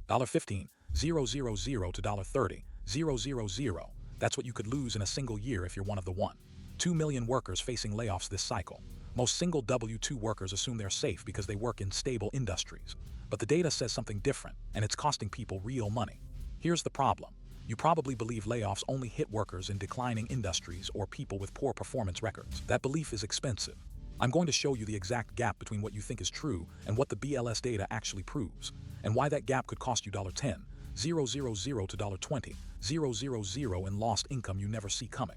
$15, 000 to $30, 000. That's what you could lose in a single year if you're one of the 2 million workers facing layoffs this cycle. Most single W-2 workers assume they're safe because they work in stable industries. But the data says something different, and it's costing people real money. Here's the problem. You probably believe layoffs only hit workers in declining industries or people with poor performance records. That belief is expensive. I'm going to show you the exact gap between what you think is true and what the BLS data actually proves, and why that gap could cost you $10, 000 to $20, 000 in lost income you never see coming.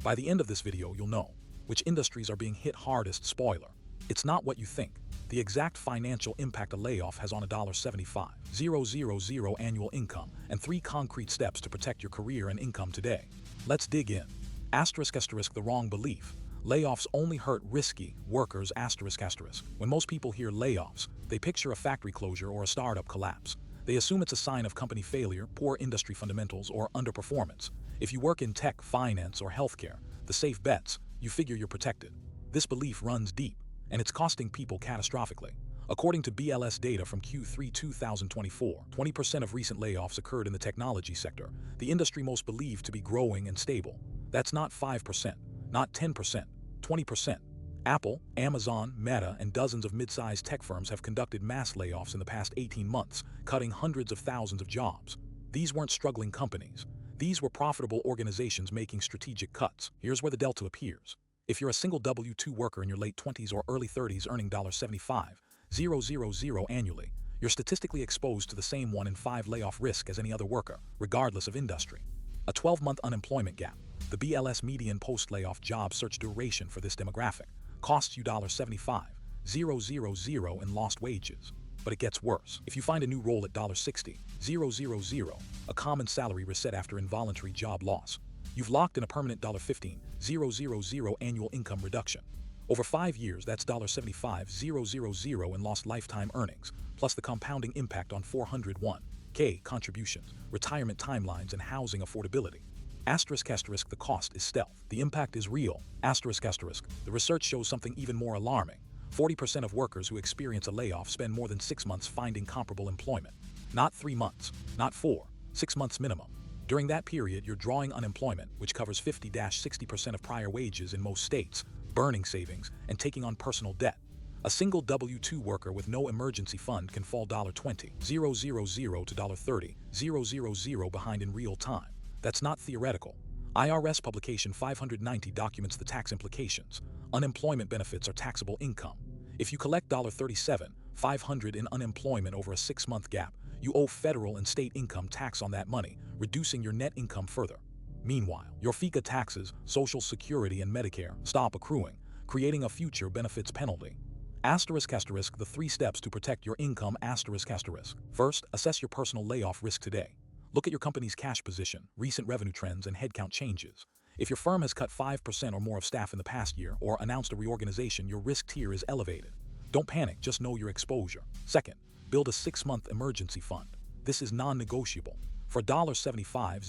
By the end of this video, you'll know which industries are being hit hardest. Spoiler, it's not what you think. The exact financial impact a layoff has on $75, 000 annual income, and 3 concrete steps to protect your career and income today. Let's dig in. **The wrong belief. Layoffs only hurt risky workers. **. When most people hear layoffs, they picture a factory closure or a startup collapse. They assume it's a sign of company failure, poor industry fundamentals, or underperformance. If you work in tech, finance, or healthcare, the safe bets, you figure you're protected. This belief runs deep, and it's costing people catastrophically. According to BLS data from Q3 2024, 20% of recent layoffs occurred in the technology sector, the industry most believed to be growing and stable. That's not 5%, not 10%, 20%. Apple, Amazon, Meta, and dozens of mid-sized tech firms have conducted mass layoffs in the past 18 months, cutting hundreds of thousands of jobs. These weren't struggling companies. These were profitable organizations making strategic cuts. Here's where the delta appears. If you're a single W-2 worker in your late 20s or early 30s earning $75, 000 annually, you're statistically exposed to the same 1 in 5 layoff risk as any other worker, regardless of industry. A 12-month unemployment gap. The BLS median post-layoff job search duration for this demographic costs you $75, 000 in lost wages. But it gets worse. If you find a new role at $60, 000, a common salary reset after involuntary job loss, you've locked in a permanent $15, 000 annual income reduction. Over 5 years, that's $75, 000 in lost lifetime earnings, plus the compounding impact on 401k contributions, retirement timelines, and housing affordability. **, the cost is stealth. The impact is real. **, the research shows something even more alarming. 40% of workers who experience a layoff spend more than 6 months finding comparable employment. Not 3 months, not 4, 6 months minimum. During that period, you're drawing unemployment, which covers 50-60% of prior wages in most states, burning savings, and taking on personal debt. A single W-2 worker with no emergency fund can fall $20, 000 to $30, 000 behind in real time. That's not theoretical. IRS Publication 590 documents the tax implications. Unemployment benefits are taxable income. If you collect $37,500 in unemployment over a 6-month gap, you owe federal and state income tax on that money, reducing your net income further. Meanwhile, your FICA taxes, Social Security, and Medicare stop accruing, creating a future benefits penalty. **, the 3 steps to protect your income. **. First, assess your personal layoff risk today. Look at your company's cash position, recent revenue trends, and headcount changes. If your firm has cut 5% or more of staff in the past year or announced a reorganization, your risk tier is elevated. Don't panic, just know your exposure. Second, build a 6-month emergency fund. This is non-negotiable. For $75,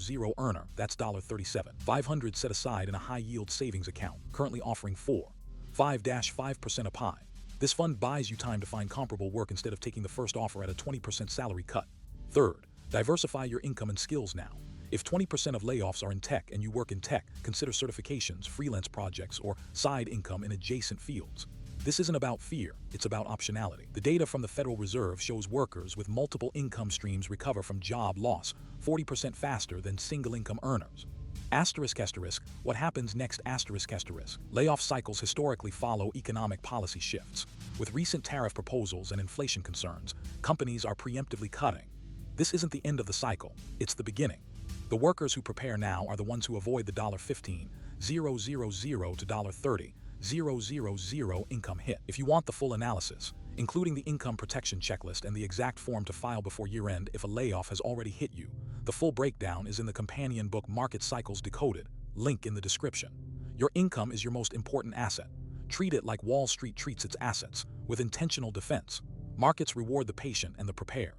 000 earner, that's $37,500 set aside in a high-yield savings account, currently offering 4.5% a pie. This fund buys you time to find comparable work instead of taking the first offer at a 20% salary cut. Third, diversify your income and skills now. If 20% of layoffs are in tech and you work in tech, consider certifications, freelance projects, or side income in adjacent fields. This isn't about fear, it's about optionality. The data from the Federal Reserve shows workers with multiple income streams recover from job loss 40% faster than single-income earners. **, what happens next? **, layoff cycles historically follow economic policy shifts. With recent tariff proposals and inflation concerns, companies are preemptively cutting. This isn't the end of the cycle, it's the beginning. The workers who prepare now are the ones who avoid the $15, 000 to $30, 000 income hit. If you want the full analysis, including the income protection checklist and the exact form to file before year-end if a layoff has already hit you, the full breakdown is in the companion book Market Cycles Decoded, link in the description. Your income is your most important asset. Treat it like Wall Street treats its assets, with intentional defense. Markets reward the patient and the prepared.